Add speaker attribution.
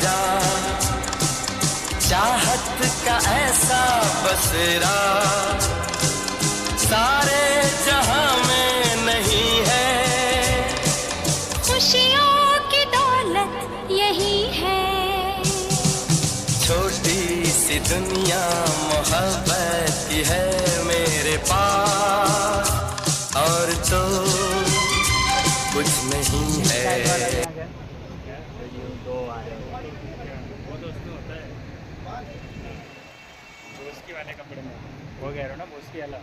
Speaker 1: मेरा चाहत का ऐसा बसेरा सारे जहां में नहीं है।
Speaker 2: खुशियों की दौलत यही है।
Speaker 1: छोटी सी दुनिया मोहब्बत की है मेरे पास, और तो कुछ नहीं है।
Speaker 3: दोस्ती वाले कपड़े में वो कह रहा हूँ ना, दोस्ती वाला